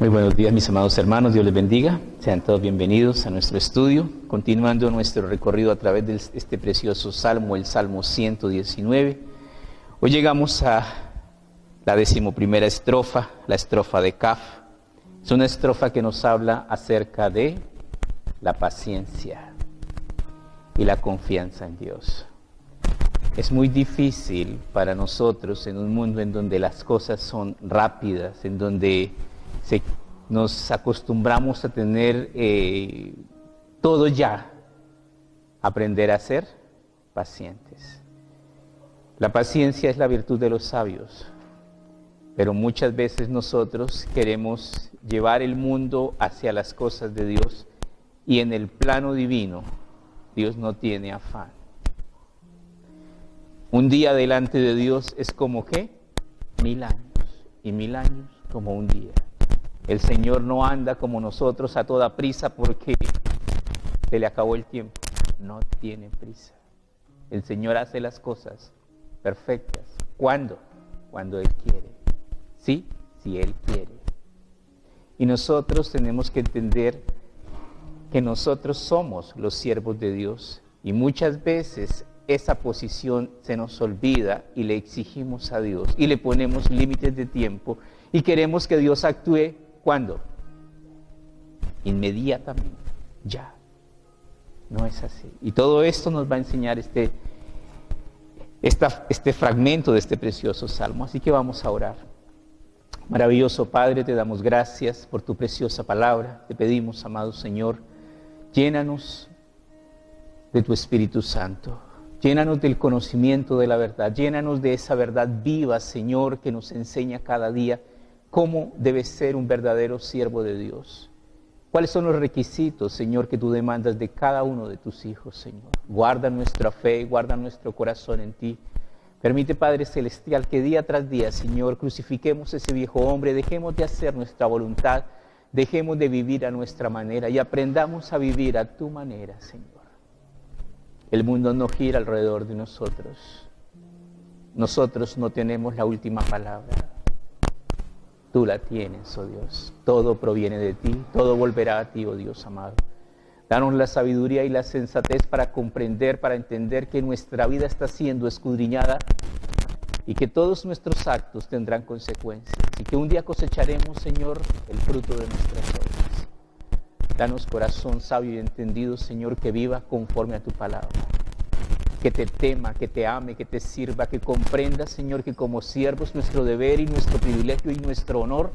Muy buenos días, mis amados hermanos, Dios les bendiga. Sean todos bienvenidos a nuestro estudio, continuando nuestro recorrido a través de este precioso salmo, el Salmo 119. Hoy llegamos a la 11ª estrofa, la estrofa de Kaf. Es una estrofa que nos habla acerca de la paciencia y la confianza en Dios. Es muy difícil para nosotros en un mundo en donde las cosas son rápidas, en donde nos acostumbramos a tener todo ya, aprender a ser pacientes. La paciencia es la virtud de los sabios, pero muchas veces nosotros queremos llevar el mundo hacia las cosas de Dios y en el plano divino Dios no tiene afán. Un día delante de Dios es como ¿qué? 1000 años, y 1000 años como un día. El Señor no anda como nosotros a toda prisa porque se le acabó el tiempo. No tiene prisa. El Señor hace las cosas perfectas. ¿Cuándo? Cuando Él quiere. Sí, si Él quiere. Y nosotros tenemos que entender que nosotros somos los siervos de Dios y muchas veces esa posición se nos olvida y le exigimos a Dios y le ponemos límites de tiempo y queremos que Dios actúe. ¿Cuándo? Inmediatamente, ya. No es así. Y todo esto nos va a enseñar este fragmento de este precioso salmo. Así que vamos a orar. Maravilloso Padre, te damos gracias por tu preciosa palabra. Te pedimos, amado Señor, llénanos de tu Espíritu Santo. Llénanos del conocimiento de la verdad. Llénanos de esa verdad viva, Señor, que nos enseña cada día cómo debe ser un verdadero siervo de Dios. ¿Cuáles son los requisitos, Señor, que tú demandas de cada uno de tus hijos, Señor? Guarda nuestra fe, guarda nuestro corazón en ti. Permite, Padre Celestial, que día tras día, Señor, crucifiquemos ese viejo hombre, dejemos de hacer nuestra voluntad, dejemos de vivir a nuestra manera y aprendamos a vivir a tu manera, Señor. El mundo no gira alrededor de nosotros. Nosotros no tenemos la última palabra. Tú la tienes, oh Dios. Todo proviene de ti, todo volverá a ti, oh Dios amado. Danos la sabiduría y la sensatez para comprender, para entender que nuestra vida está siendo escudriñada y que todos nuestros actos tendrán consecuencias y que un día cosecharemos, Señor, el fruto de nuestras obras. Danos corazón sabio y entendido, Señor, que viva conforme a tu palabra. Que te tema, que te ame, que te sirva, que comprenda, Señor, que como siervos nuestro deber y nuestro privilegio y nuestro honor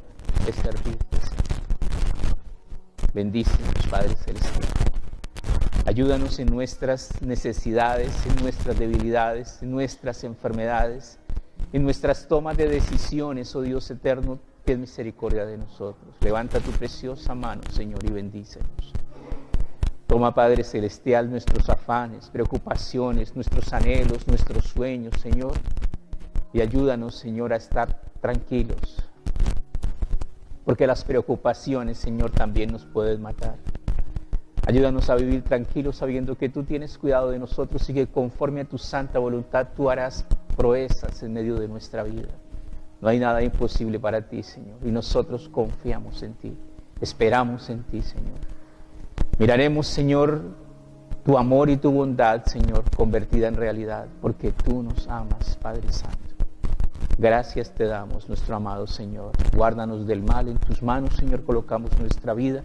es servirte, Señor. Bendícenos, Padre Celestial. Ayúdanos en nuestras necesidades, en nuestras debilidades, en nuestras enfermedades, en nuestras tomas de decisiones, oh Dios eterno, ten misericordia de nosotros. Levanta tu preciosa mano, Señor, y bendícenos. Toma, Padre Celestial, nuestros afanes, preocupaciones, nuestros anhelos, nuestros sueños, Señor, y ayúdanos, Señor, a estar tranquilos, porque las preocupaciones, Señor, también nos pueden matar. Ayúdanos a vivir tranquilos sabiendo que tú tienes cuidado de nosotros y que conforme a tu santa voluntad tú harás proezas en medio de nuestra vida. No hay nada imposible para ti, Señor, y nosotros confiamos en ti, esperamos en ti, Señor. Miraremos, Señor, tu amor y tu bondad, Señor, convertida en realidad, porque tú nos amas, Padre Santo. Gracias te damos, nuestro amado Señor. Guárdanos del mal, en tus manos, Señor, colocamos nuestra vida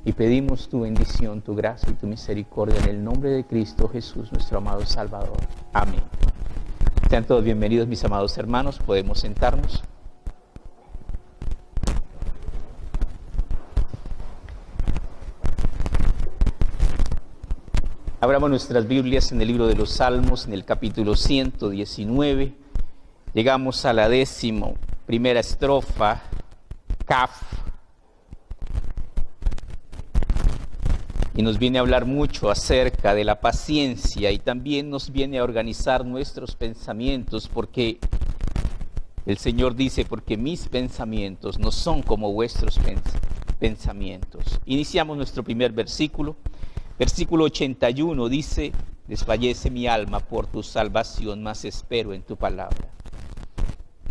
y pedimos tu bendición, tu gracia y tu misericordia en el nombre de Cristo Jesús, nuestro amado Salvador. Amén. Sean todos bienvenidos, mis amados hermanos. Podemos sentarnos. Abramos nuestras Biblias en el libro de los Salmos, en el capítulo 119. Llegamos a la 11ª estrofa, Kaf. Y nos viene a hablar mucho acerca de la paciencia y también nos viene a organizar nuestros pensamientos, porque el Señor dice, porque mis pensamientos no son como vuestros pensamientos. Iniciamos nuestro primer versículo. Versículo 81 dice, desfallece mi alma por tu salvación, mas espero en tu palabra.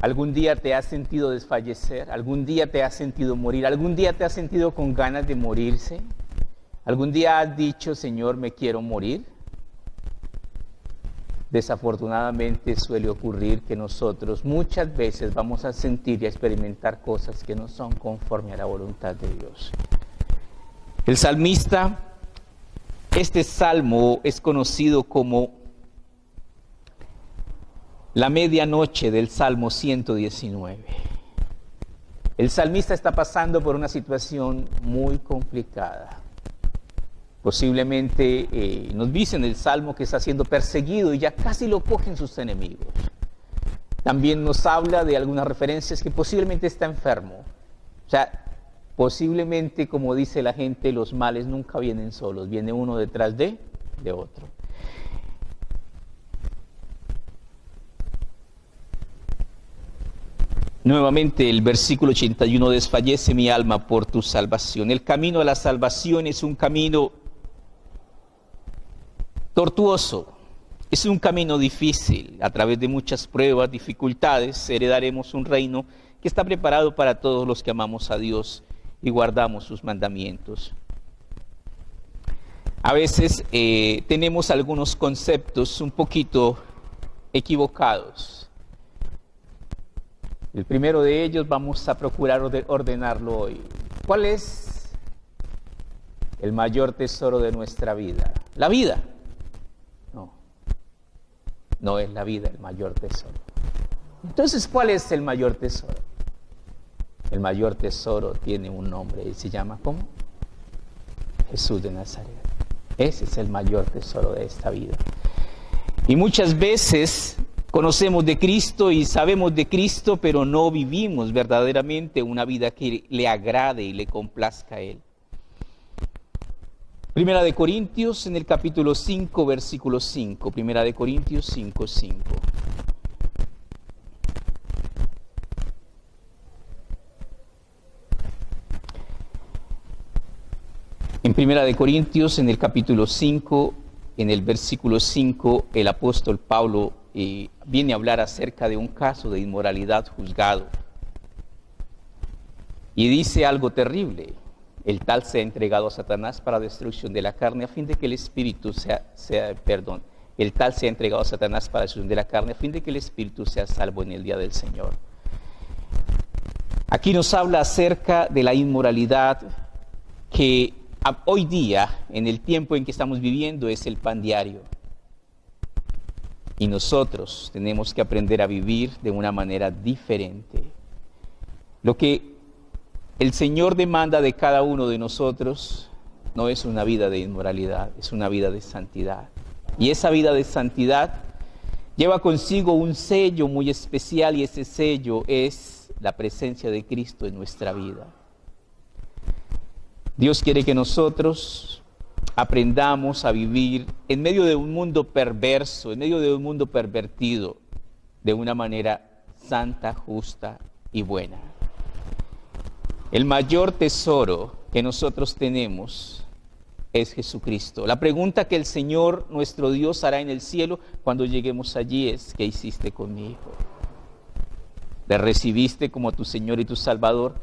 ¿Algún día te has sentido desfallecer? ¿Algún día te has sentido morir? ¿Algún día te has sentido con ganas de morirse? ¿Algún día has dicho, Señor, me quiero morir? Desafortunadamente suele ocurrir que nosotros muchas veces vamos a sentir y a experimentar cosas que no son conforme a la voluntad de Dios. El salmista, este salmo es conocido como la medianoche del Salmo 119. El salmista está pasando por una situación muy complicada. Posiblemente nos dice en el Salmo que está siendo perseguido y ya casi lo cogen sus enemigos. También nos habla de algunas referencias que posiblemente está enfermo. O sea, posiblemente, como dice la gente, los males nunca vienen solos, viene uno detrás de otro. Nuevamente el versículo 81, desfallece mi alma por tu salvación. El camino a la salvación es un camino tortuoso, es un camino difícil. A través de muchas pruebas, dificultades, heredaremos un reino que está preparado para todos los que amamos a Dios y guardamos sus mandamientos. A veces tenemos algunos conceptos un poquito equivocados. El primero de ellos vamos a procurar ordenarlo hoy. ¿Cuál es el mayor tesoro de nuestra vida? La vida. No es la vida el mayor tesoro. Entonces, ¿cuál es el mayor tesoro? El mayor tesoro tiene un nombre y se llama ¿cómo? Jesús de Nazaret. Ese es el mayor tesoro de esta vida. Y muchas veces conocemos de Cristo y sabemos de Cristo, pero no vivimos verdaderamente una vida que le agrade y le complazca a Él. Primera de Corintios, en el capítulo 5, versículo 5. Primera de Corintios 5, 5. En Primera de Corintios, en el capítulo 5, en el versículo 5, el apóstol Pablo viene a hablar acerca de un caso de inmoralidad juzgado. Y dice algo terrible. El tal sea entregado a Satanás para destrucción de la carne, a fin de que el espíritu el tal sea entregado a Satanás para destrucción de la carne, a fin de que el espíritu sea salvo en el día del Señor. Aquí nos habla acerca de la inmoralidad que hoy día, en el tiempo en que estamos viviendo, es el pan diario. Y nosotros tenemos que aprender a vivir de una manera diferente. Lo que el Señor demanda de cada uno de nosotros no es una vida de inmoralidad, es una vida de santidad. Y esa vida de santidad lleva consigo un sello muy especial y ese sello es la presencia de Cristo en nuestra vida. Dios quiere que nosotros aprendamos a vivir en medio de un mundo perverso, en medio de un mundo pervertido, de una manera santa, justa y buena. El mayor tesoro que nosotros tenemos es Jesucristo. La pregunta que el Señor, nuestro Dios, hará en el cielo cuando lleguemos allí es: ¿qué hiciste con mi Hijo? ¿Le recibiste como tu Señor y tu Salvador?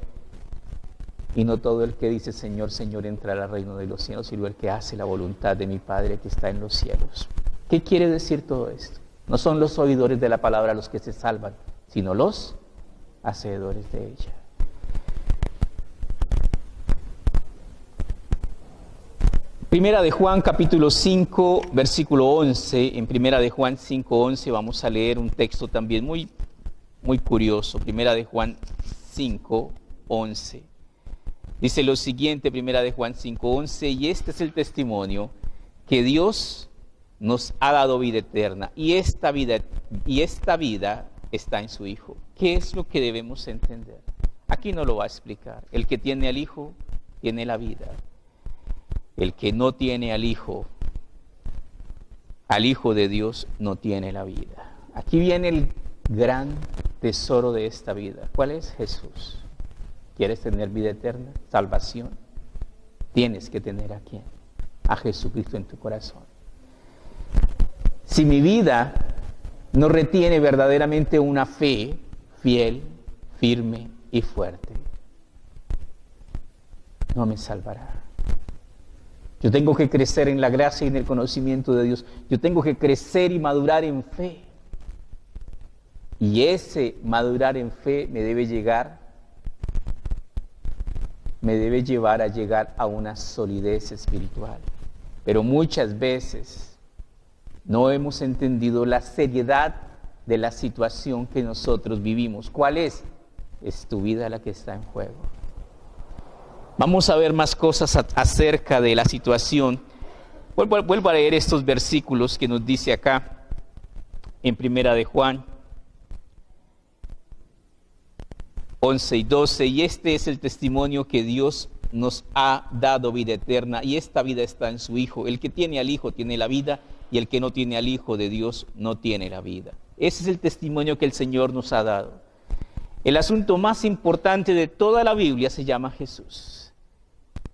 Y no todo el que dice Señor, Señor entrará al reino de los cielos, sino el que hace la voluntad de mi Padre que está en los cielos. ¿Qué quiere decir todo esto? No son los oidores de la palabra los que se salvan, sino los hacedores de ella. Primera de Juan capítulo 5, versículo 11. En Primera de Juan 5, 11 vamos a leer un texto también muy curioso. Primera de Juan 5, 11. Dice lo siguiente, Primera de Juan 5, 11, y este es el testimonio, que Dios nos ha dado vida eterna, y esta vida está en su Hijo. ¿Qué es lo que debemos entender? Aquí no lo va a explicar. El que tiene al Hijo, tiene la vida. El que no tiene al Hijo de Dios, no tiene la vida. Aquí viene el gran tesoro de esta vida. ¿Cuál es? Jesús. ¿Quieres tener vida eterna? Salvación. Tienes que tener ¿a quién? A Jesucristo en tu corazón. Si mi vida no retiene verdaderamente una fe fiel, firme y fuerte, no me salvará. Yo tengo que crecer en la gracia y en el conocimiento de Dios. Yo tengo que crecer y madurar en fe. Y ese madurar en fe me debe llevar a llegar a una solidez espiritual. Pero muchas veces no hemos entendido la seriedad de la situación que nosotros vivimos. ¿Cuál es? Es tu vida la que está en juego. Vamos a ver más cosas acerca de la situación. Vuelvo a leer estos versículos que nos dice acá en Primera de Juan 11 y 12. Y este es el testimonio que Dios nos ha dado, vida eterna, y esta vida está en su Hijo. El que tiene al Hijo tiene la vida, y el que no tiene al Hijo de Dios no tiene la vida. Ese es el testimonio que el Señor nos ha dado. El asunto más importante de toda la Biblia se llama Jesús.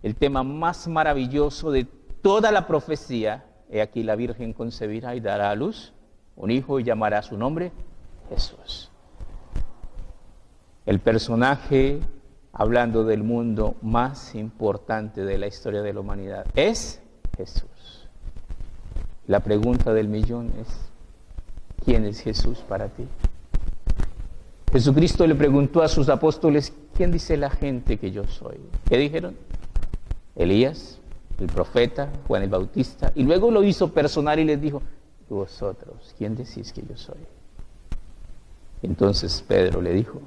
El tema más maravilloso de toda la profecía: he aquí la Virgen concebirá y dará a luz un hijo y llamará su nombre Jesús. El personaje, hablando del mundo, más importante de la historia de la humanidad es Jesús. La pregunta del millón es: ¿quién es Jesús para ti? Jesucristo le preguntó a sus apóstoles: ¿quién dice la gente que yo soy? ¿Qué dijeron? Elías, el profeta, Juan el Bautista. Y luego lo hizo personal y les dijo: ¿y vosotros, quién decís que yo soy? Entonces Pedro le dijo: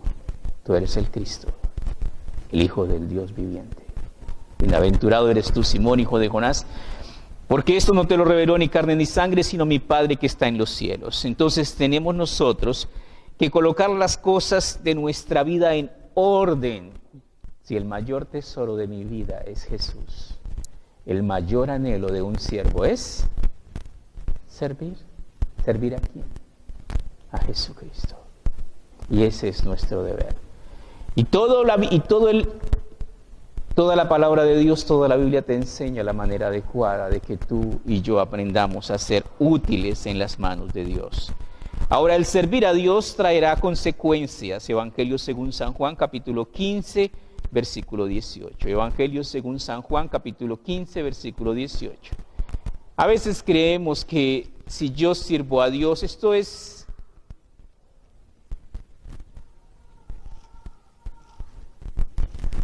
tú eres el Cristo, el Hijo del Dios viviente. Bienaventurado eres tú, Simón, hijo de Jonás, porque esto no te lo reveló ni carne ni sangre, sino mi Padre que está en los cielos. Entonces tenemos nosotros que colocar las cosas de nuestra vida en orden. Si el mayor tesoro de mi vida es Jesús, el mayor anhelo de un siervo es servir. ¿Servir a quién? A Jesucristo. Y ese es nuestro deber. Y toda la palabra de Dios, toda la Biblia te enseña la manera adecuada de que tú y yo aprendamos a ser útiles en las manos de Dios. Ahora, el servir a Dios traerá consecuencias. Evangelio según San Juan, capítulo 15, versículo 18. Evangelio según San Juan, capítulo 15, versículo 18. A veces creemos que si yo sirvo a Dios, esto es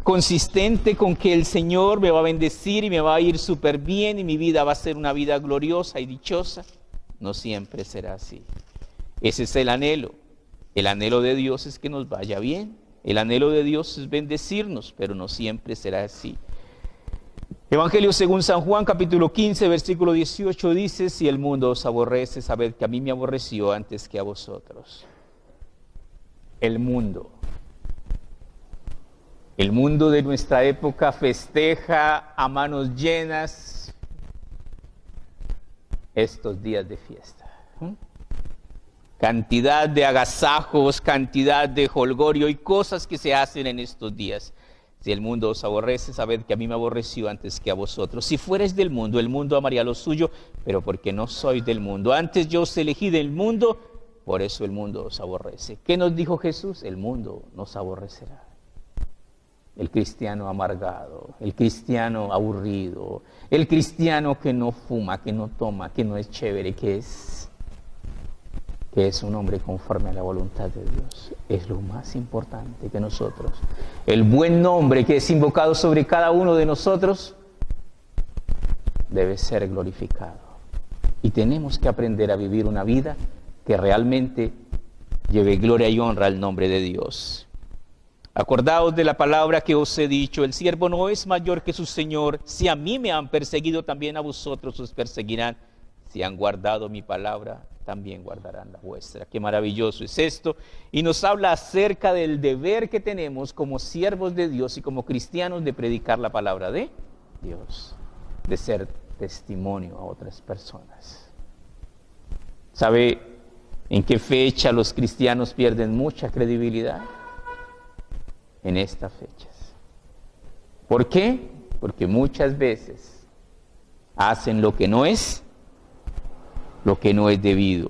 consistente con que el Señor me va a bendecir y me va a ir súper bien y mi vida va a ser una vida gloriosa y dichosa. No siempre será así. Ese es el anhelo. El anhelo de Dios es que nos vaya bien. El anhelo de Dios es bendecirnos, pero no siempre será así. Evangelio según San Juan, capítulo 15, versículo 18 dice: si el mundo os aborrece, sabed que a mí me aborreció antes que a vosotros. El mundo de nuestra época festeja a manos llenas estos días de fiesta. Cantidad de agasajos, cantidad de jolgorio y cosas que se hacen en estos días. Si el mundo os aborrece, sabed que a mí me aborreció antes que a vosotros. Si fueres del mundo, el mundo amaría lo suyo, pero porque no sois del mundo. Antes yo os elegí del mundo, por eso el mundo os aborrece. ¿Qué nos dijo Jesús? El mundo nos aborrecerá. El cristiano amargado, el cristiano aburrido, el cristiano que no fuma, que no toma, que no es chévere, que es un hombre conforme a la voluntad de Dios. Es lo más importante que nosotros. El buen nombre que es invocado sobre cada uno de nosotros debe ser glorificado. Y tenemos que aprender a vivir una vida que realmente lleve gloria y honra al nombre de Dios. Acordaos de la palabra que os he dicho: el siervo no es mayor que su Señor. Si a mí me han perseguido, también a vosotros os perseguirán. Si han guardado mi palabra, también guardarán la vuestra. Qué maravilloso es esto. Y nos habla acerca del deber que tenemos como siervos de Dios y como cristianos de predicar la palabra de Dios, de ser testimonio a otras personas. ¿Sabe en qué fecha los cristianos pierden mucha credibilidad? En estas fechas. ¿Por qué? Porque muchas veces hacen lo que no es debido.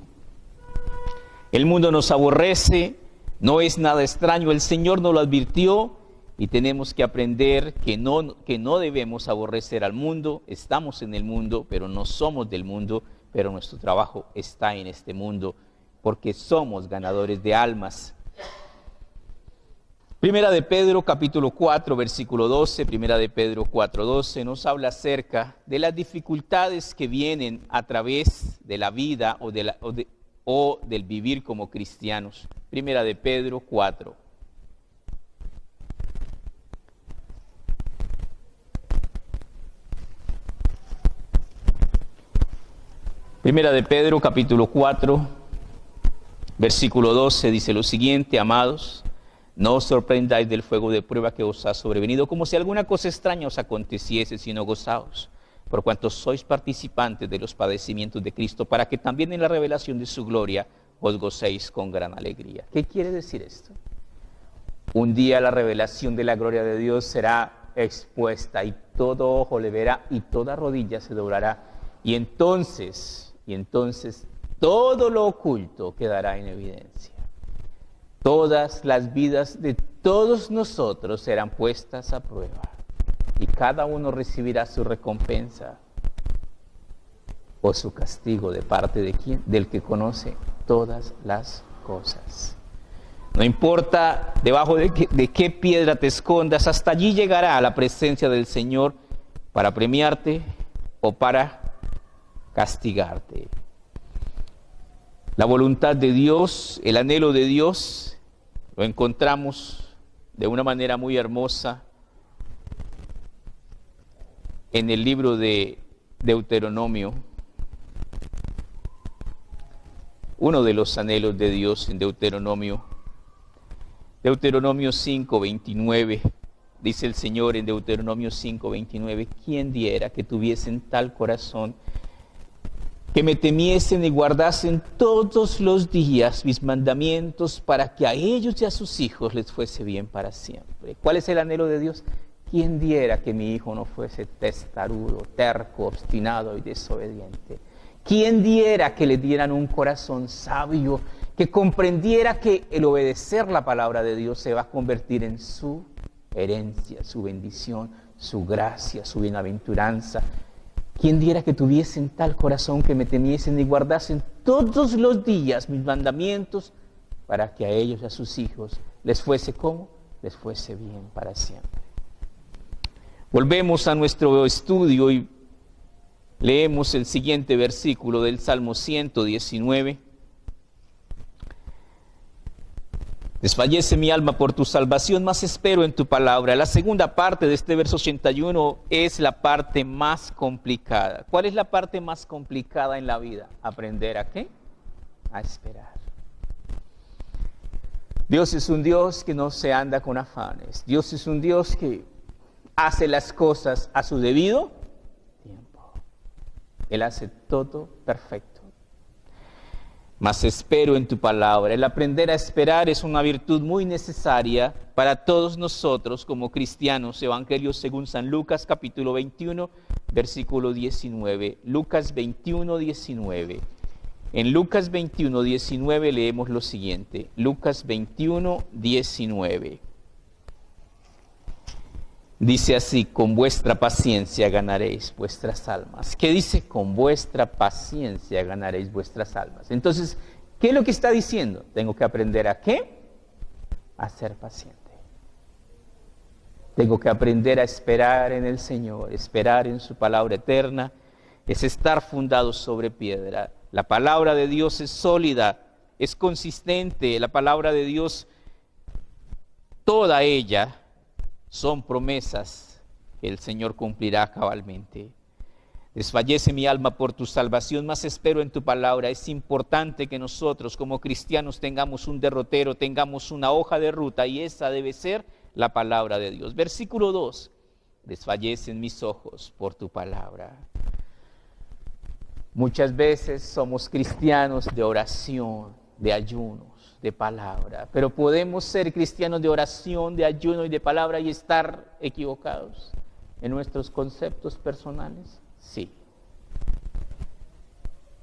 El mundo nos aborrece, No es nada extraño, el Señor nos lo advirtió y tenemos que aprender que no debemos aborrecer al mundo. Estamos en el mundo, pero no somos del mundo, pero nuestro trabajo está en este mundo, porque somos ganadores de almas. Primera de Pedro, capítulo 4, versículo 12, Primera de Pedro 4, 12, nos habla acerca de las dificultades que vienen a través de la vida o del vivir como cristianos. Primera de Pedro 4. Primera de Pedro, capítulo 4, versículo 12, dice lo siguiente: amados, no os sorprendáis del fuego de prueba que os ha sobrevenido, como si alguna cosa extraña os aconteciese, sino gozaos, por cuanto sois participantes de los padecimientos de Cristo, para que también en la revelación de su gloria os gocéis con gran alegría. ¿Qué quiere decir esto? Un día la revelación de la gloria de Dios será expuesta y todo ojo le verá y toda rodilla se doblará, y entonces todo lo oculto quedará en evidencia. Todas las vidas de todos nosotros serán puestas a prueba y cada uno recibirá su recompensa o su castigo de parte de quién, del que conoce todas las cosas. No importa debajo de qué piedra te escondas, hasta allí llegará a la presencia del Señor para premiarte o para castigarte. La voluntad de Dios, el anhelo de Dios, lo encontramos de una manera muy hermosa en el libro de Deuteronomio. Uno de los anhelos de Dios en Deuteronomio 5:29, dice el Señor en Deuteronomio 5:29, ¿quién diera que tuviesen tal corazón, que me temiesen y guardasen todos los días mis mandamientos, para que a ellos y a sus hijos les fuese bien para siempre? ¿Cuál es el anhelo de Dios? ¿Quién diera que mi hijo no fuese testarudo, terco, obstinado y desobediente? ¿Quién diera que le dieran un corazón sabio, que comprendiera que el obedecer la palabra de Dios se va a convertir en su herencia, su bendición, su gracia, su bienaventuranza? ¿Quién diera que tuviesen tal corazón, que me temiesen y guardasen todos los días mis mandamientos, para que a ellos y a sus hijos les fuese ¿cómo? Les fuese bien para siempre. Volvemos a nuestro estudio y leemos el siguiente versículo del Salmo 119. Desfallece mi alma por tu salvación, mas espero en tu palabra. La segunda parte de este verso 81 es la parte más complicada. ¿Cuál es la parte más complicada en la vida? ¿Aprender a qué? A esperar. Dios es un Dios que no se anda con afanes. Dios es un Dios que hace las cosas a su debido tiempo. Él hace todo perfecto. Mas espero en tu palabra. El aprender a esperar es una virtud muy necesaria para todos nosotros como cristianos. Evangelio según San Lucas, capítulo 21, versículo 19. Lucas 21, 19. En Lucas 21, 19 leemos lo siguiente. Lucas 21, 19. Dice así: con vuestra paciencia ganaréis vuestras almas. ¿Qué dice? Con vuestra paciencia ganaréis vuestras almas. Entonces, ¿qué es lo que está diciendo? Tengo que aprender a ¿qué? A ser paciente. Tengo que aprender a esperar en el Señor, esperar en su palabra eterna. Es estar fundado sobre piedra. La palabra de Dios es sólida, es consistente. La palabra de Dios, toda ella, son promesas que el Señor cumplirá cabalmente. Desfallece mi alma por tu salvación, mas espero en tu palabra. Es importante que nosotros como cristianos tengamos un derrotero, tengamos una hoja de ruta, y esa debe ser la palabra de Dios. Versículo 2. Desfallecen mis ojos por tu palabra. Muchas veces somos cristianos de oración, de ayunos, de palabra, pero podemos ser cristianos de oración, de ayuno y de palabra y estar equivocados en nuestros conceptos personales. Sí.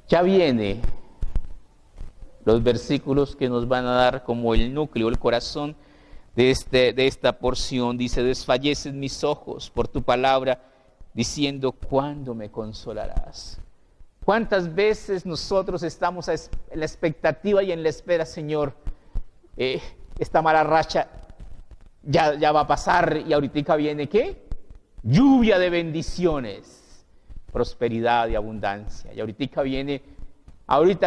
Ya viene los versículos que nos van a dar como el núcleo, el corazón de esta porción. Dice: desfallecen mis ojos por tu palabra, diciendo, ¿cuándo me consolarás? ¿Cuántas veces nosotros estamos en la expectativa y en la espera, Señor? Esta mala racha ya va a pasar y ahorita viene, ¿qué? Lluvia de bendiciones, prosperidad y abundancia. Y ahorita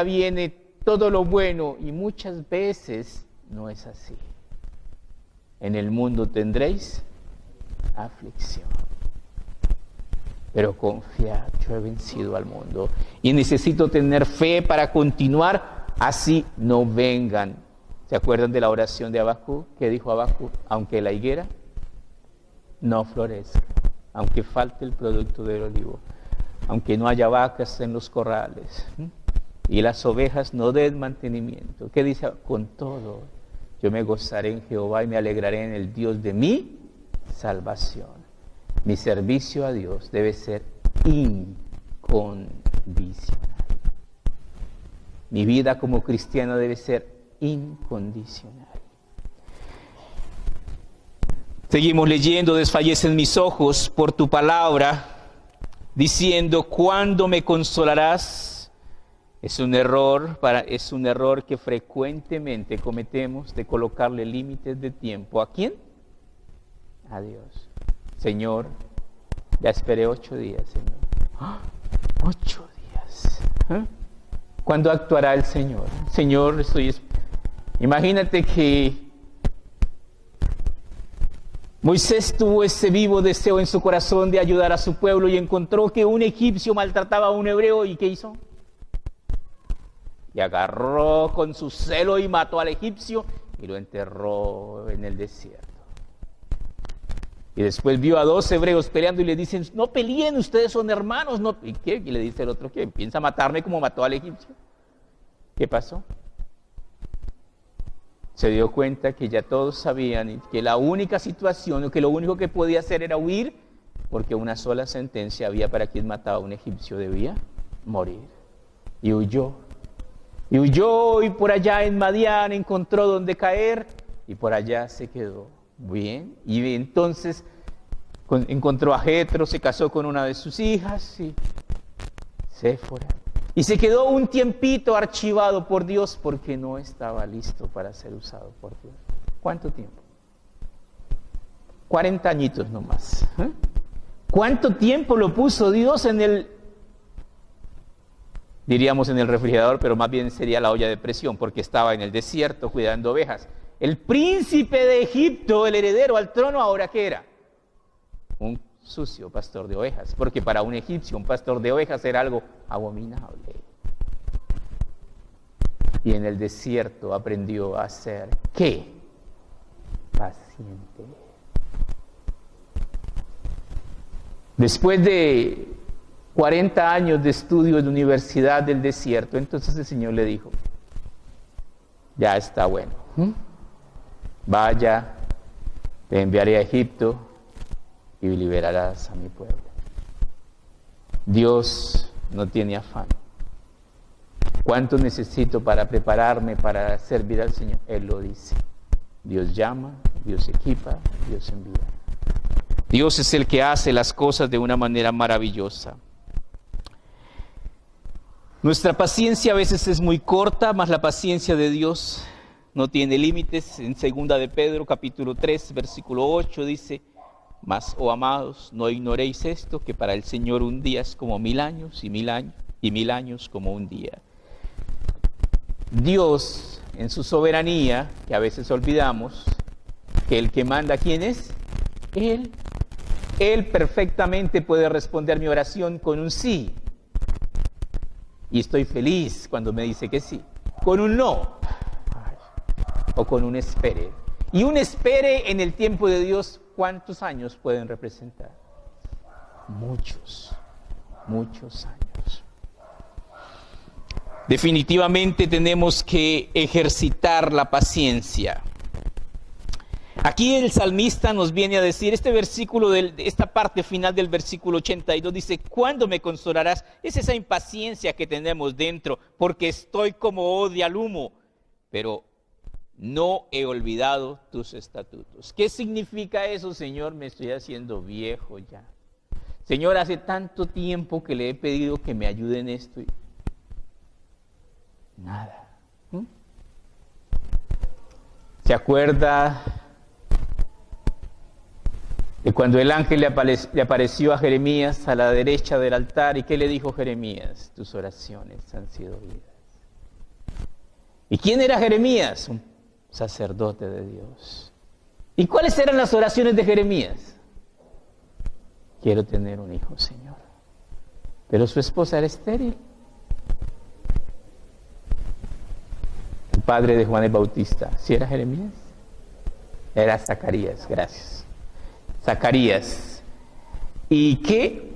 viene todo lo bueno, y muchas veces no es así. En el mundo tendréis aflicción, pero confiad, yo he vencido al mundo. Y necesito tener fe para continuar, así no vengan. ¿Se acuerdan de la oración de Habacuc? ¿Qué dijo Habacuc? Aunque la higuera no florezca, aunque falte el producto del olivo, aunque no haya vacas en los corrales, y las ovejas no den mantenimiento. ¿Qué dice? Con todo, yo me gozaré en Jehová y me alegraré en el Dios de mi salvación. Mi servicio a Dios debe ser incondicional. Mi vida como cristiano debe ser incondicional. Seguimos leyendo: desfallecen mis ojos por tu palabra, diciendo, ¿cuándo me consolarás? Es un error que frecuentemente cometemos, de colocarle límites de tiempo. ¿A quién? A Dios. Señor, ya esperé 8 días, Señor. 8 días. ¿Cuándo actuará el Señor? Señor, imagínate que Moisés tuvo ese vivo deseo en su corazón de ayudar a su pueblo y encontró que un egipcio maltrataba a un hebreo. ¿Y qué hizo? Y agarró con su celo y mató al egipcio y lo enterró en el desierto. Y después vio a 2 hebreos peleando y le dicen, no peleen, ustedes son hermanos. No. ¿Y qué? Y le dice el otro, ¿qué? ¿Piensa matarme como mató al egipcio? ¿Qué pasó? Se dio cuenta que ya todos sabían que la única situación, o que lo único que podía hacer era huir, porque una sola sentencia había para quien mataba a un egipcio: debía morir. Y huyó. Y huyó, y por allá en Madián encontró donde caer, y por allá se quedó. Bien, y entonces encontró a Jetro, se casó con una de sus hijas, y Séfora. Y se quedó un tiempito archivado por Dios porque no estaba listo para ser usado por Dios. ¿Cuánto tiempo? 40 añitos nomás. ¿Cuánto tiempo lo puso Dios diríamos en el refrigerador, pero más bien sería la olla de presión, porque estaba en el desierto cuidando ovejas? El príncipe de Egipto, el heredero al trono, ¿ahora qué era? Un sucio pastor de ovejas, porque para un egipcio un pastor de ovejas era algo abominable. Y en el desierto aprendió a ser, ¿qué? Paciente. Después de 40 años de estudio en la Universidad del Desierto, entonces el Señor le dijo, ya está bueno, vaya, te enviaré a Egipto y liberarás a mi pueblo. Dios no tiene afán. ¿Cuánto necesito para prepararme para servir al Señor? Él lo dice. Dios llama, Dios equipa, Dios envía. Dios es el que hace las cosas de una manera maravillosa. Nuestra paciencia a veces es muy corta, mas la paciencia de Dios no tiene límites. En 2 de Pedro, capítulo 3, versículo 8, dice, mas, oh amados, no ignoréis esto, que para el Señor un día es como 1000 años, y 1000 años como un día. Dios, en su soberanía, que a veces olvidamos, que el que manda, ¿quién es? Él. Él perfectamente puede responder mi oración con un sí. Y estoy feliz cuando me dice que sí. Con un no. O con un espere. Y un espere en el tiempo de Dios, ¿cuántos años pueden representar? Muchos, muchos años. Definitivamente tenemos que ejercitar la paciencia. Aquí el salmista nos viene a decir, este versículo, esta parte final del versículo 82 dice, ¿cuándo me consolarás? Es esa impaciencia que tenemos dentro, porque estoy como odia al humo, pero no he olvidado tus estatutos. ¿Qué significa eso, Señor? Me estoy haciendo viejo ya. Señor, hace tanto tiempo que le he pedido que me ayude en esto y nada. ¿Se acuerda de cuando el ángel le apareció a Jeremías a la derecha del altar? ¿Y qué le dijo Jeremías? Tus oraciones han sido oídas. ¿Y quién era Jeremías? Un sacerdote de Dios. ¿Y cuáles eran las oraciones de Jeremías? Quiero tener un hijo, Señor. Pero su esposa era estéril. El padre de Juan el Bautista, ¿sí era Jeremías? Era Zacarías, gracias. Zacarías. ¿Y qué?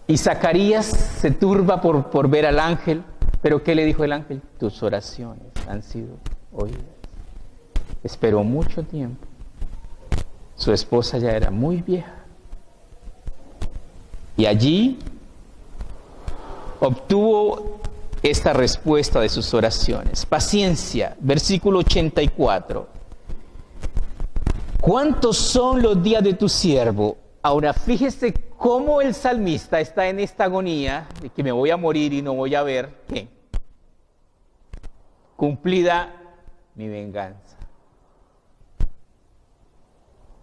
Y Zacarías se turba por ver al ángel, pero ¿qué le dijo el ángel? Tus oraciones han sido oídas. Esperó mucho tiempo. Su esposa ya era muy vieja. Y allí obtuvo esta respuesta de sus oraciones. Paciencia, versículo 84. ¿Cuántos son los días de tu siervo? Ahora fíjese cómo el salmista está en esta agonía de que me voy a morir y no voy a ver ¿qué? Cumplida mi venganza.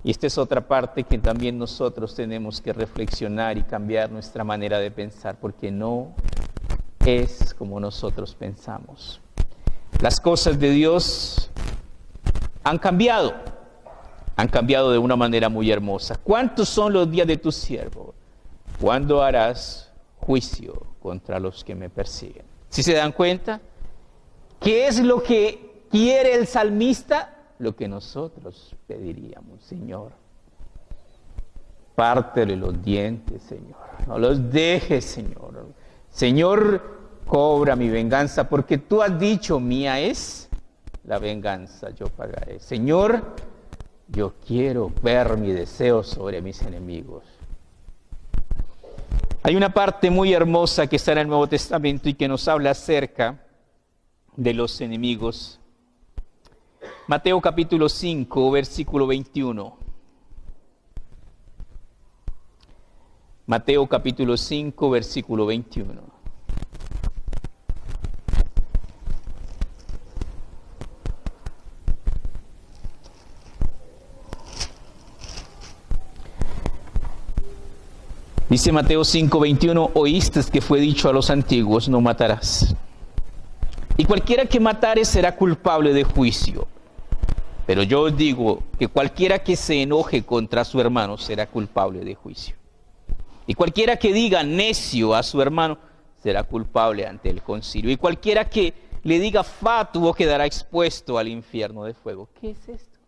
Y esta es otra parte que también nosotros tenemos que reflexionar y cambiar nuestra manera de pensar, porque no es como nosotros pensamos. Las cosas de Dios han cambiado de una manera muy hermosa. ¿Cuántos son los días de tu siervo? ¿Cuándo harás juicio contra los que me persiguen? ¿Sí se dan cuenta? ¿Qué es lo que quiere el salmista? Lo que nosotros pediríamos, Señor. Pártele los dientes, Señor. No los dejes, Señor. Señor, cobra mi venganza, porque tú has dicho, mía es la venganza, yo pagaré. Señor, yo quiero ver mi deseo sobre mis enemigos. Hay una parte muy hermosa que está en el Nuevo Testamento y que nos habla acerca de los enemigos. Mateo capítulo 5, versículo 21. Mateo capítulo 5, versículo 21. Dice Mateo 5, 21, oíste que fue dicho a los antiguos, no matarás. Y cualquiera que matare será culpable de juicio. Pero yo os digo que cualquiera que se enoje contra su hermano será culpable de juicio. Y cualquiera que diga necio a su hermano será culpable ante el concilio. Y cualquiera que le diga fatuo quedará expuesto al infierno de fuego. ¿Qué es esto?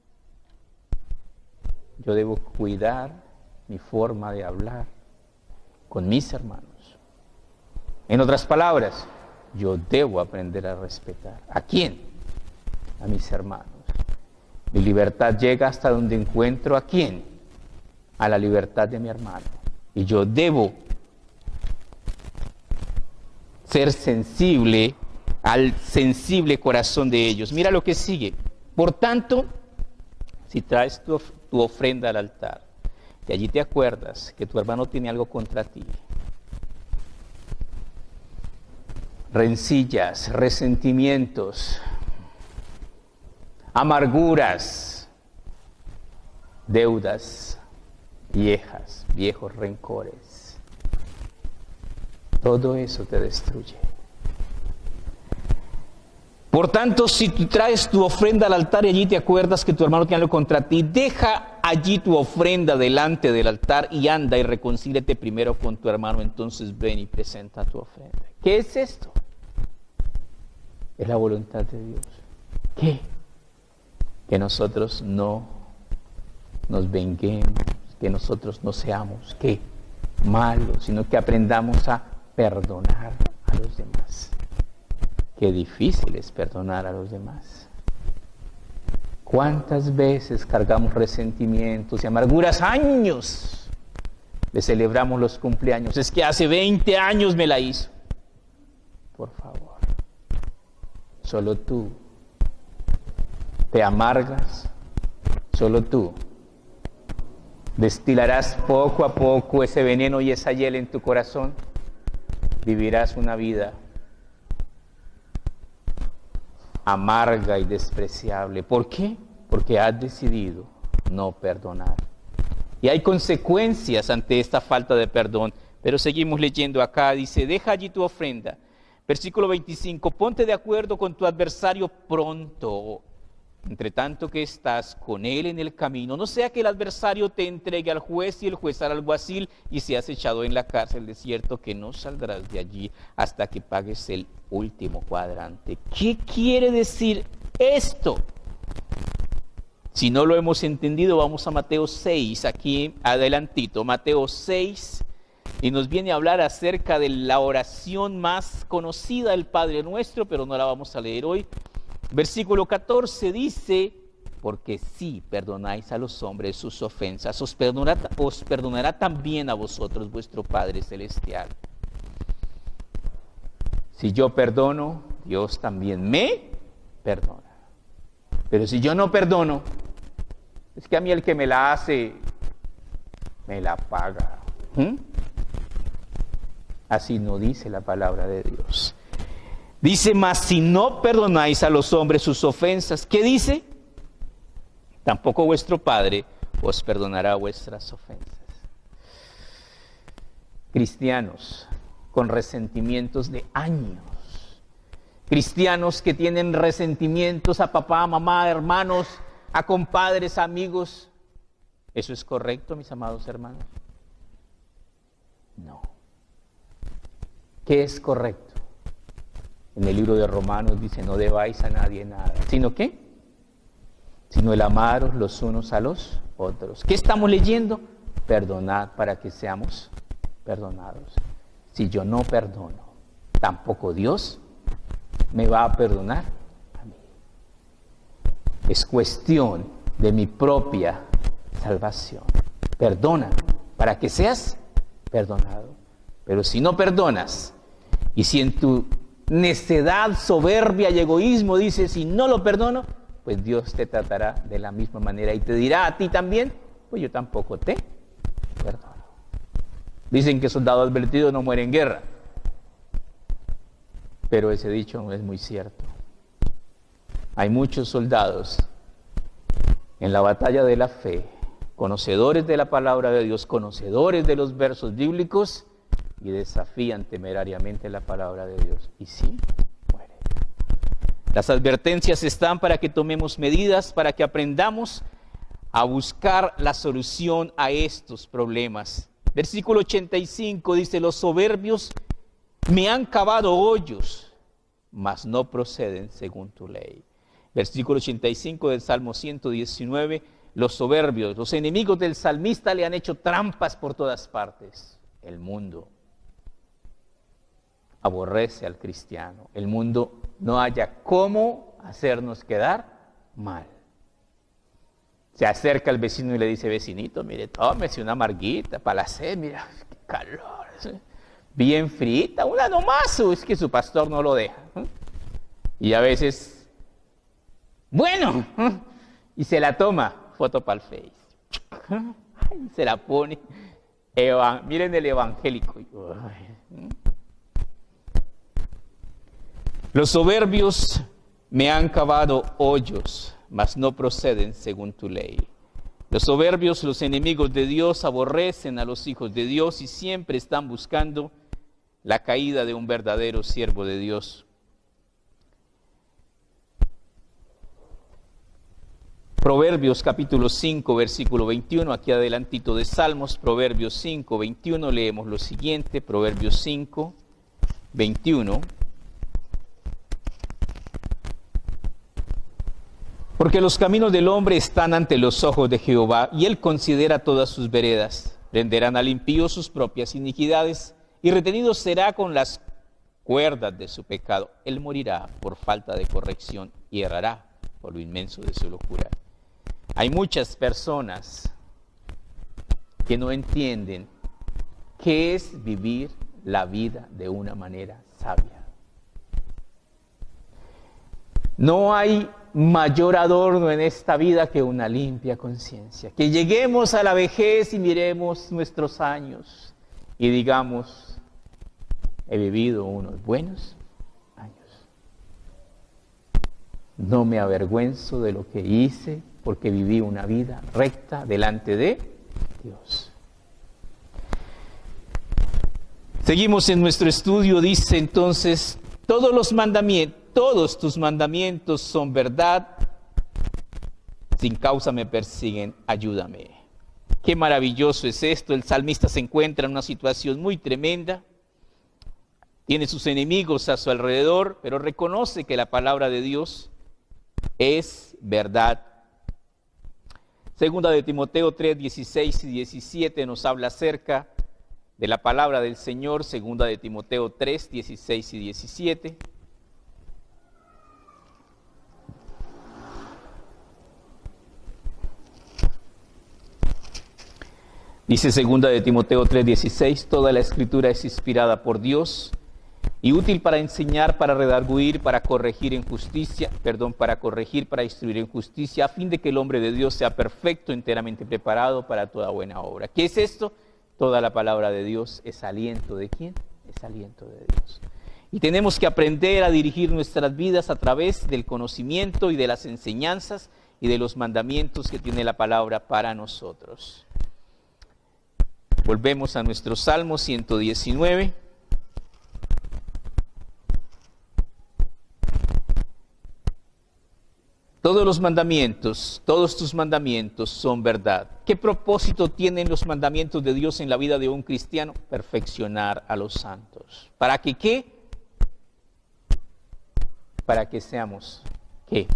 Yo debo cuidar mi forma de hablar con mis hermanos. En otras palabras, yo debo aprender a respetar. ¿A quién? A mis hermanos. Mi libertad llega hasta donde encuentro ¿a quién? A la libertad de mi hermano. Y yo debo ser sensible al sensible corazón de ellos. Mira lo que sigue. Por tanto, si traes tu ofrenda al altar, y allí te acuerdas que tu hermano tiene algo contra ti, rencillas, resentimientos, amarguras, deudas viejas, viejos rencores, todo eso te destruye. Por tanto, si tú traes tu ofrenda al altar y allí te acuerdas que tu hermano tiene algo contra ti, deja allí tu ofrenda delante del altar y anda y reconcíliate primero con tu hermano, entonces ven y presenta tu ofrenda. ¿Qué es esto? Es la voluntad de Dios. ¿Qué? Que nosotros no nos venguemos, que nosotros no seamos, ¿qué? Malos, sino que aprendamos a perdonar a los demás. Qué difícil es perdonar a los demás. ¿Cuántas veces cargamos resentimientos y amarguras? Años le celebramos los cumpleaños. Es que hace 20 años me la hizo. Por favor, solo tú te amargas, solo tú destilarás poco a poco ese veneno y esa hiel en tu corazón. Vivirás una vida amarga y despreciable. ¿Por qué? Porque has decidido no perdonar. Y hay consecuencias ante esta falta de perdón. Pero seguimos leyendo acá, dice, deja allí tu ofrenda. Versículo 25, ponte de acuerdo con tu adversario pronto, entre tanto que estás con él en el camino. No sea que el adversario te entregue al juez y el juez al alguacil y seas echado en la cárcel, de cierto que no saldrás de allí hasta que pagues el último cuadrante. ¿Qué quiere decir esto? Si no lo hemos entendido, vamos a Mateo 6, aquí adelantito, Mateo 6, y nos viene a hablar acerca de la oración más conocida del Padre Nuestro, pero no la vamos a leer hoy. Versículo 14 dice, porque si perdonáis a los hombres sus ofensas, os perdonará también a vosotros vuestro Padre Celestial. Si yo perdono, Dios también me perdona. Pero si yo no perdono, es que a mí el que me la hace, me la paga. Así no dice la palabra de Dios. Dice, mas si no perdonáis a los hombres sus ofensas, ¿qué dice? Tampoco vuestro Padre os perdonará vuestras ofensas. Cristianos con resentimientos de años. Cristianos que tienen resentimientos a papá, mamá, hermanos, a compadres, amigos. ¿Eso es correcto, mis amados hermanos? No. ¿Qué es correcto? En el libro de Romanos dice, no debáis a nadie nada. ¿Sino qué? Sino el amaros los unos a los otros. ¿Qué estamos leyendo? Perdonad para que seamos perdonados. Si yo no perdono, tampoco Dios me va a perdonar a mí. Es cuestión de mi propia salvación. Perdona para que seas perdonado. Pero si no perdonas, y si en tu necedad, soberbia y egoísmo dices, si no lo perdono, pues Dios te tratará de la misma manera y te dirá a ti también, pues yo tampoco te perdono. Dicen que soldado advertido no muere en guerra, pero ese dicho no es muy cierto. Hay muchos soldados en la batalla de la fe, conocedores de la palabra de Dios, conocedores de los versos bíblicos, y desafían temerariamente la palabra de Dios. Y sí, mueren. Las advertencias están para que tomemos medidas, para que aprendamos a buscar la solución a estos problemas. Versículo 85 dice, los soberbios me han cavado hoyos, mas no proceden según tu ley. Versículo 85 del Salmo 119, los soberbios, los enemigos del salmista le han hecho trampas por todas partes. El mundo aborrece al cristiano. El mundo no halla cómo hacernos quedar mal. Se acerca al vecino y le dice, vecinito, mire, tómese una amarguita para la sed, mira, qué calor, bien frita, una nomás, es que su pastor no lo deja. Y a veces, bueno, y se la toma, foto para el Face, se la pone, miren el evangélico. Los soberbios me han cavado hoyos, mas no proceden según tu ley. Los soberbios, los enemigos de Dios, aborrecen a los hijos de Dios y siempre están buscando la caída de un verdadero siervo de Dios. Proverbios capítulo 5, versículo 21, aquí adelantito de Salmos, Proverbios 5, 21, leemos lo siguiente, Proverbios 5, 21. Porque los caminos del hombre están ante los ojos de Jehová, y él considera todas sus veredas. Prenderán al impío sus propias iniquidades, y retenido será con las cuerdas de su pecado. Él morirá por falta de corrección, y errará por lo inmenso de su locura. Hay muchas personas que no entienden qué es vivir la vida de una manera sabia. No hay mayor adorno en esta vida que una limpia conciencia. Que lleguemos a la vejez y miremos nuestros años y digamos, he vivido unos buenos años. No me avergüenzo de lo que hice porque viví una vida recta delante de Dios. Seguimos en nuestro estudio, dice entonces, todos tus mandamientos son verdad, sin causa me persiguen, ayúdame. Qué maravilloso es esto. El salmista se encuentra en una situación muy tremenda, tiene sus enemigos a su alrededor, pero reconoce que la palabra de Dios es verdad. Segunda de Timoteo 3, 16 y 17 nos habla acerca de la palabra del Señor. Segunda de Timoteo 3, 16 y 17. Dice segunda de Timoteo 3, 16, toda la escritura es inspirada por Dios y útil para enseñar, para redarguir, para corregir, para instruir en justicia, a fin de que el hombre de Dios sea perfecto, enteramente preparado para toda buena obra. ¿Qué es esto? Toda la palabra de Dios es aliento ¿de quién? Es aliento de Dios. Y tenemos que aprender a dirigir nuestras vidas a través del conocimiento y de las enseñanzas y de los mandamientos que tiene la palabra para nosotros. Volvemos a nuestro Salmo 119. Todos los mandamientos, todos tus mandamientos son verdad. ¿Qué propósito tienen los mandamientos de Dios en la vida de un cristiano? Perfeccionar a los santos. ¿Para que qué? Para que seamos, ¿qué?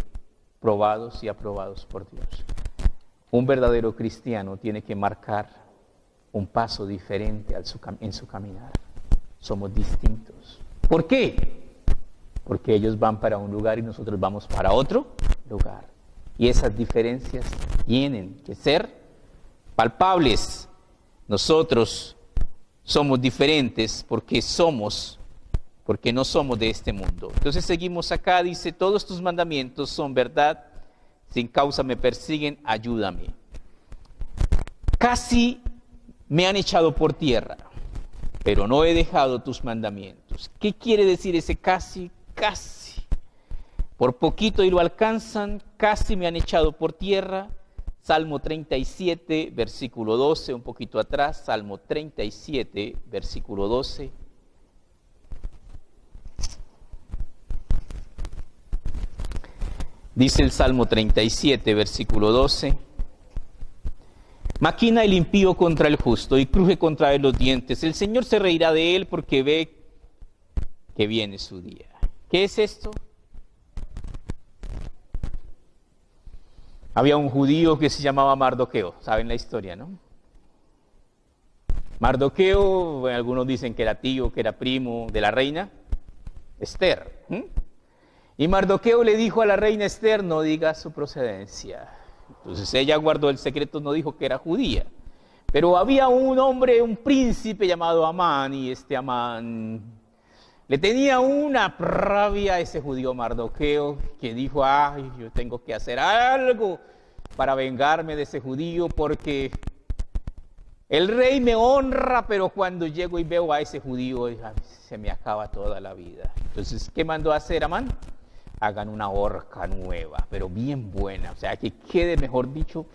Probados y aprobados por Dios. Un verdadero cristiano tiene que marcar un paso diferente en su caminar. Somos distintos. ¿Por qué? Porque ellos van para un lugar y nosotros vamos para otro lugar. Y esas diferencias tienen que ser palpables. Nosotros somos diferentes porque no somos de este mundo. Entonces seguimos acá, dice, todos tus mandamientos son verdad, sin causa me persiguen, ayúdame. Casi me han echado por tierra, pero no he dejado tus mandamientos. ¿Qué quiere decir ese casi? Casi. Por poquito y lo alcanzan, casi me han echado por tierra. Salmo 37, versículo 12, un poquito atrás, Salmo 37, versículo 12. Dice el Salmo 37, versículo 12. Maquina el impío contra el justo y cruje contra él los dientes. El Señor se reirá de él porque ve que viene su día. ¿Qué es esto? Había un judío que se llamaba Mardoqueo. ¿Saben la historia, no? Mardoqueo, bueno, algunos dicen que era tío, que era primo de la reina Esther. Y Mardoqueo le dijo a la reina Esther, no diga su procedencia. Entonces ella guardó el secreto, no dijo que era judía. Pero había un hombre, un príncipe llamado Amán, y este Amán le tenía una rabia a ese judío Mardoqueo, que dijo, ay, yo tengo que hacer algo para vengarme de ese judío, porque el rey me honra, pero cuando llego y veo a ese judío, se me acaba toda la vida. Entonces, ¿qué mandó a hacer Amán? Hagan una horca nueva, pero bien buena, o sea, que quede, mejor dicho,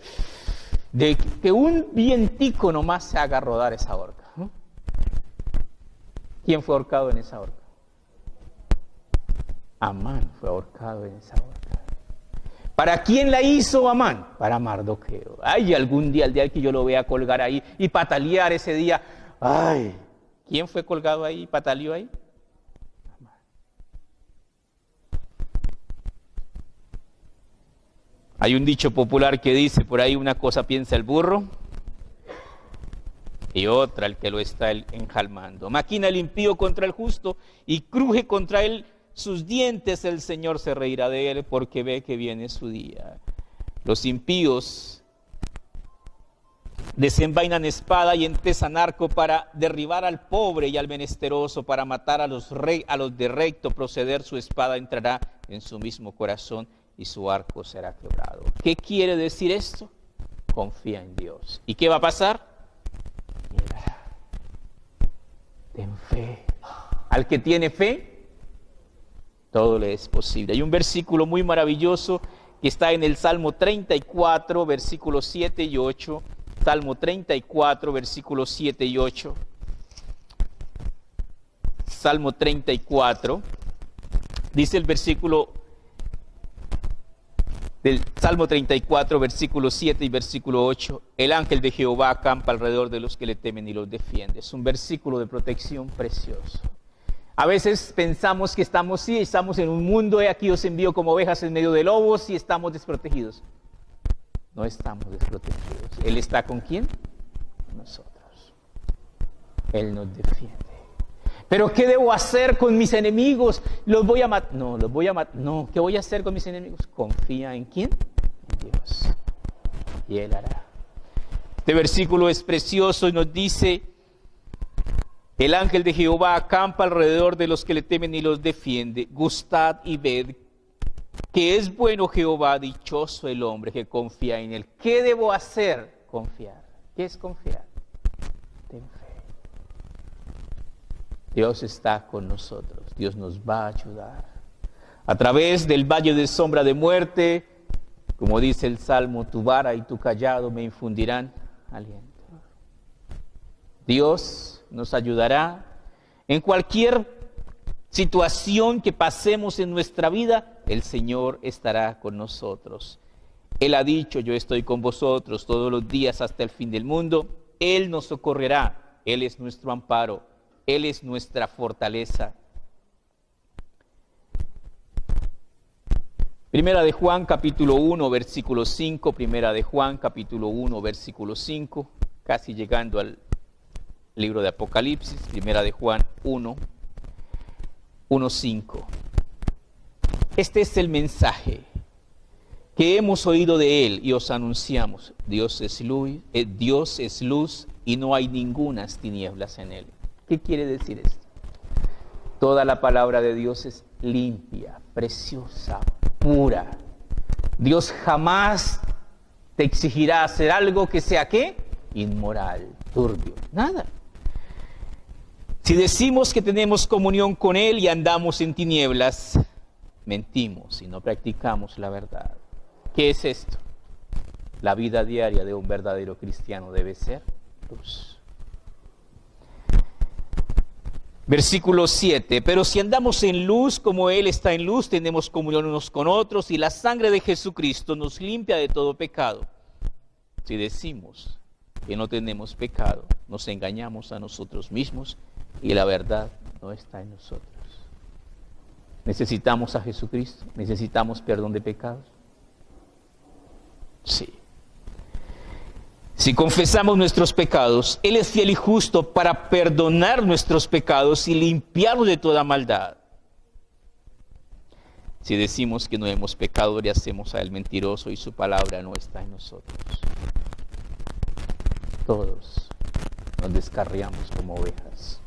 de que un vientico nomás se haga rodar esa horca. ¿Quién fue ahorcado en esa horca? Amán fue ahorcado en esa horca. ¿Para quién la hizo Amán? Para Mardoqueo. Ay, algún día, el día que yo lo vea colgar ahí y patalear ese día. Ay, ¿quién fue colgado ahí y pataleó ahí? Hay un dicho popular que dice, por ahí una cosa piensa el burro y otra el que lo está enjalmando. Maquina el impío contra el justo y cruje contra él sus dientes, el Señor se reirá de él porque ve que viene su día. Los impíos desenvainan espada y entesan arco para derribar al pobre y al menesteroso, para matar a los de recto proceder. Su espada entrará en su mismo corazón y su arco será quebrado. ¿Qué quiere decir esto? Confía en Dios. ¿Y qué va a pasar? Mira, ten fe. Al que tiene fe, todo le es posible. Hay un versículo muy maravilloso que está en el Salmo 34, versículos 7 y 8. Salmo 34, versículos 7 y 8. Salmo 34, dice el versículo del Salmo 34, versículo 7 y versículo 8. El ángel de Jehová acampa alrededor de los que le temen y los defiende. Es un versículo de protección precioso. A veces pensamos que estamos en un mundo, aquí os envío como ovejas en medio de lobos y estamos desprotegidos. No estamos desprotegidos. ¿Él está con quién? Con nosotros. Él nos defiende. ¿Pero qué debo hacer con mis enemigos? ¿Los voy a matar? No, los voy a matar. No, ¿qué voy a hacer con mis enemigos? Confía en quién? En Dios. Y Él hará. Este versículo es precioso y nos dice: el ángel de Jehová acampa alrededor de los que le temen y los defiende. Gustad y ved que es bueno Jehová, dichoso el hombre que confía en Él. ¿Qué debo hacer? Confiar. ¿Qué es confiar? Ten fe. Dios está con nosotros. Dios nos va a ayudar. A través del valle de sombra de muerte, como dice el Salmo, tu vara y tu cayado me infundirán aliento. Dios nos ayudará en cualquier situación que pasemos en nuestra vida. El Señor estará con nosotros. Él ha dicho: yo estoy con vosotros todos los días hasta el fin del mundo. Él nos socorrerá. Él es nuestro amparo. Él es nuestra fortaleza. Primera de Juan, capítulo 1, versículo 5. Primera de Juan, capítulo 1, versículo 5. Casi llegando al libro de Apocalipsis. Primera de Juan 1, 5. Este es el mensaje que hemos oído de Él y os anunciamos. Dios es luz y no hay ningunas tinieblas en Él. ¿Qué quiere decir esto? Toda la palabra de Dios es limpia, preciosa, pura. Dios jamás te exigirá hacer algo que sea, ¿qué? Inmoral, turbio, nada. Si decimos que tenemos comunión con Él y andamos en tinieblas, mentimos y no practicamos la verdad. ¿Qué es esto? La vida diaria de un verdadero cristiano debe ser luz. Versículo 7. Pero si andamos en luz como Él está en luz, tenemos comunión unos con otros y la sangre de Jesucristo nos limpia de todo pecado. Si decimos que no tenemos pecado, nos engañamos a nosotros mismos y la verdad no está en nosotros. ¿Necesitamos a Jesucristo? ¿Necesitamos perdón de pecados? Sí. Si confesamos nuestros pecados, Él es fiel y justo para perdonar nuestros pecados y limpiarnos de toda maldad. Si decimos que no hemos pecado, le hacemos a Él mentiroso y su palabra no está en nosotros. Todos nos descarriamos como ovejas.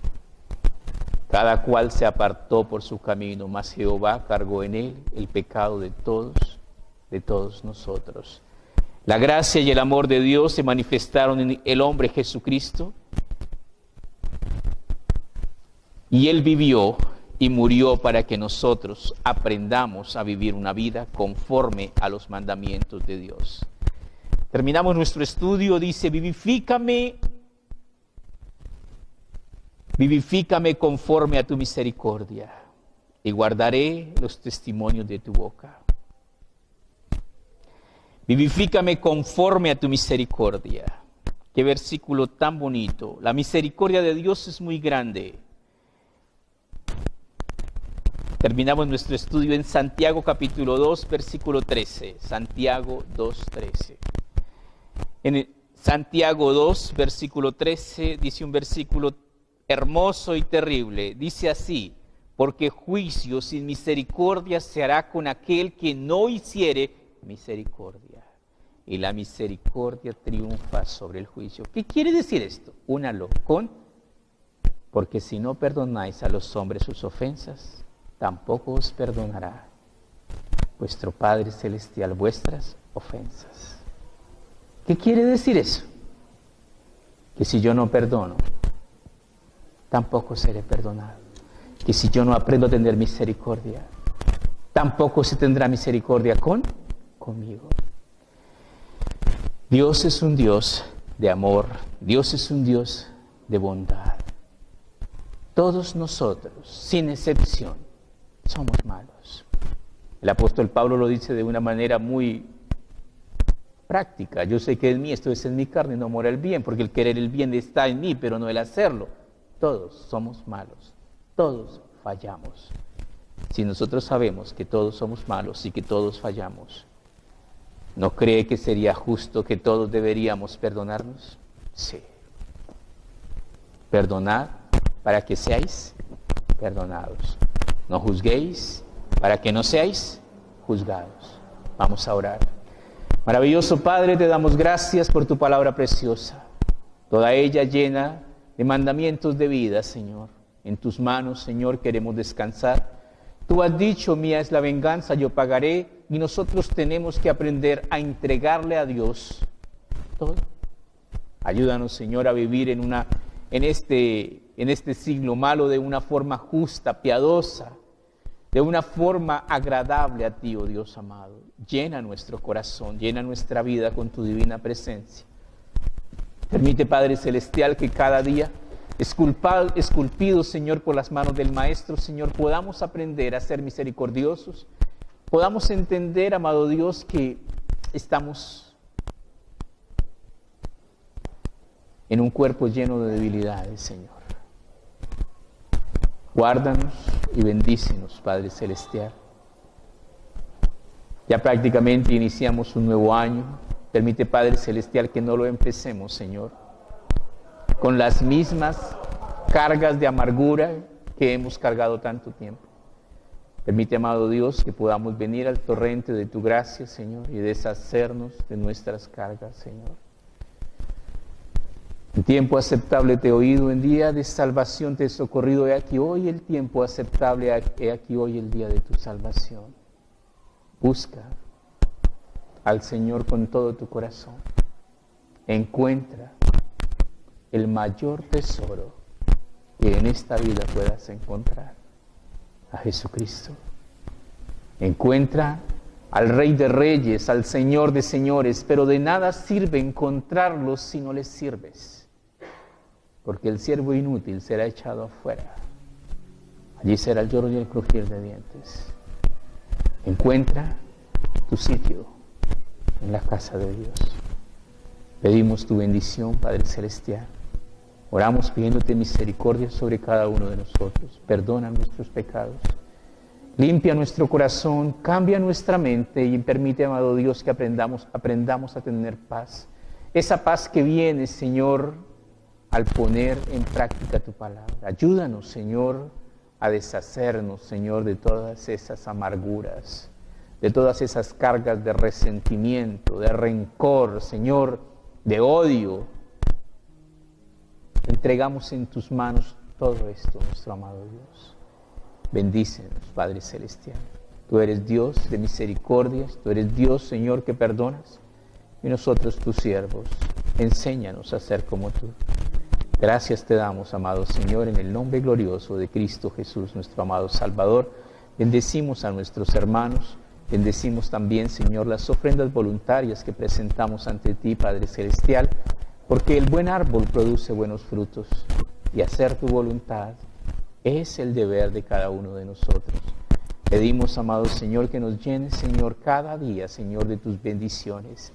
Cada cual se apartó por su camino, mas Jehová cargó en Él el pecado de todos nosotros. La gracia y el amor de Dios se manifestaron en el hombre Jesucristo, y Él vivió y murió para que nosotros aprendamos a vivir una vida conforme a los mandamientos de Dios. Terminamos nuestro estudio, dice: vivifícame conforme a tu misericordia, y guardaré los testimonios de tu boca. Vivifícame conforme a tu misericordia. Qué versículo tan bonito. La misericordia de Dios es muy grande. Terminamos nuestro estudio en Santiago capítulo 2, versículo 13. Santiago 2, 13. En Santiago 2, versículo 13, dice un versículo hermoso y terrible. Dice así: porque juicio sin misericordia se hará con aquel que no hiciere misericordia. y la misericordia triunfa sobre el juicio. ¿Qué quiere decir esto? Únalo con, porque si no perdonáis a los hombres sus ofensas, tampoco os perdonará vuestro Padre Celestial vuestras ofensas. ¿Qué quiere decir eso? Que si yo no perdono, tampoco seré perdonado. Que si yo no aprendo a tener misericordia, tampoco se tendrá misericordia conmigo. Dios es un Dios de amor, Dios es un Dios de bondad. Todos nosotros, sin excepción, somos malos. El apóstol Pablo lo dice de una manera muy práctica. Yo sé que en mí, esto es en mi carne, no mora el bien, porque el querer el bien está en mí, pero no el hacerlo. Todos somos malos, todos fallamos. Si nosotros sabemos que todos somos malos y que todos fallamos, ¿no cree que sería justo que todos deberíamos perdonarnos? Sí. Perdonad para que seáis perdonados. No juzguéis para que no seáis juzgados. Vamos a orar. Maravilloso Padre, te damos gracias por tu palabra preciosa, toda ella llena de mandamientos de vida, Señor. En tus manos, Señor, queremos descansar. Tú has dicho, mía es la venganza, yo pagaré, y nosotros tenemos que aprender a entregarle a Dios todo. Ayúdanos, Señor, a vivir en este siglo malo de una forma justa, piadosa, de una forma agradable a ti, oh Dios amado. Llena nuestro corazón, llena nuestra vida con tu divina presencia. Permite, Padre Celestial, que cada día, esculpidos, Señor, por las manos del Maestro, Señor, podamos aprender a ser misericordiosos, podamos entender, amado Dios, que estamos en un cuerpo lleno de debilidades, Señor. Guárdanos y bendícenos, Padre Celestial. Ya prácticamente iniciamos un nuevo año. Permite, Padre Celestial, que no lo empecemos, Señor, con las mismas cargas de amargura que hemos cargado tanto tiempo. Permite, amado Dios, que podamos venir al torrente de tu gracia, Señor, y deshacernos de nuestras cargas, Señor. En tiempo aceptable te he oído, en día de salvación te he socorrido. He aquí hoy el tiempo aceptable, he aquí hoy el día de tu salvación. Busca al Señor con todo tu corazón. Encuentra el mayor tesoro que en esta vida puedas encontrar, a Jesucristo. Encuentra al Rey de Reyes, al Señor de Señores, pero de nada sirve encontrarlos si no les sirves, porque el siervo inútil será echado afuera. Allí será el lloro y el crujir de dientes. Encuentra tu sitio en la casa de Dios. Pedimos tu bendición, Padre Celestial. Oramos pidiéndote misericordia sobre cada uno de nosotros. Perdona nuestros pecados. Limpia nuestro corazón, cambia nuestra mente y permite, amado Dios, que aprendamos a tener paz. Esa paz que viene, Señor, al poner en práctica tu palabra. Ayúdanos, Señor, a deshacernos, Señor, de todas esas amarguras, de todas esas cargas de resentimiento, de rencor, Señor, de odio. Entregamos en tus manos todo esto, nuestro amado Dios. Bendícenos, Padre Celestial. Tú eres Dios de misericordias, tú eres Dios, Señor, que perdonas, y nosotros, tus siervos, enséñanos a ser como tú. Gracias te damos, amado Señor, en el nombre glorioso de Cristo Jesús, nuestro amado Salvador. Bendecimos a nuestros hermanos, bendecimos también, Señor, las ofrendas voluntarias que presentamos ante ti, Padre Celestial, porque el buen árbol produce buenos frutos, y hacer tu voluntad es el deber de cada uno de nosotros. Pedimos, amado Señor, que nos llenes, Señor, cada día, Señor, de tus bendiciones,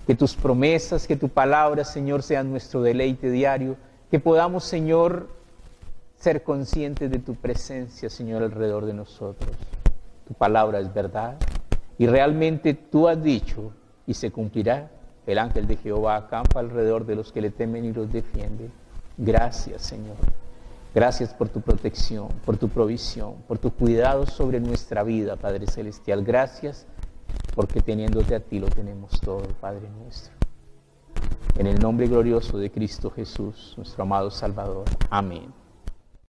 que tus promesas, que tu palabra, Señor, sean nuestro deleite diario, que podamos, Señor, ser conscientes de tu presencia, Señor, alrededor de nosotros. Tu palabra es verdad y realmente tú has dicho y se cumplirá. El ángel de Jehová acampa alrededor de los que le temen y los defiende. Gracias, Señor. Gracias por tu protección, por tu provisión, por tu cuidado sobre nuestra vida, Padre Celestial. Gracias porque teniéndote a ti lo tenemos todo, Padre nuestro. En el nombre glorioso de Cristo Jesús, nuestro amado Salvador. Amén.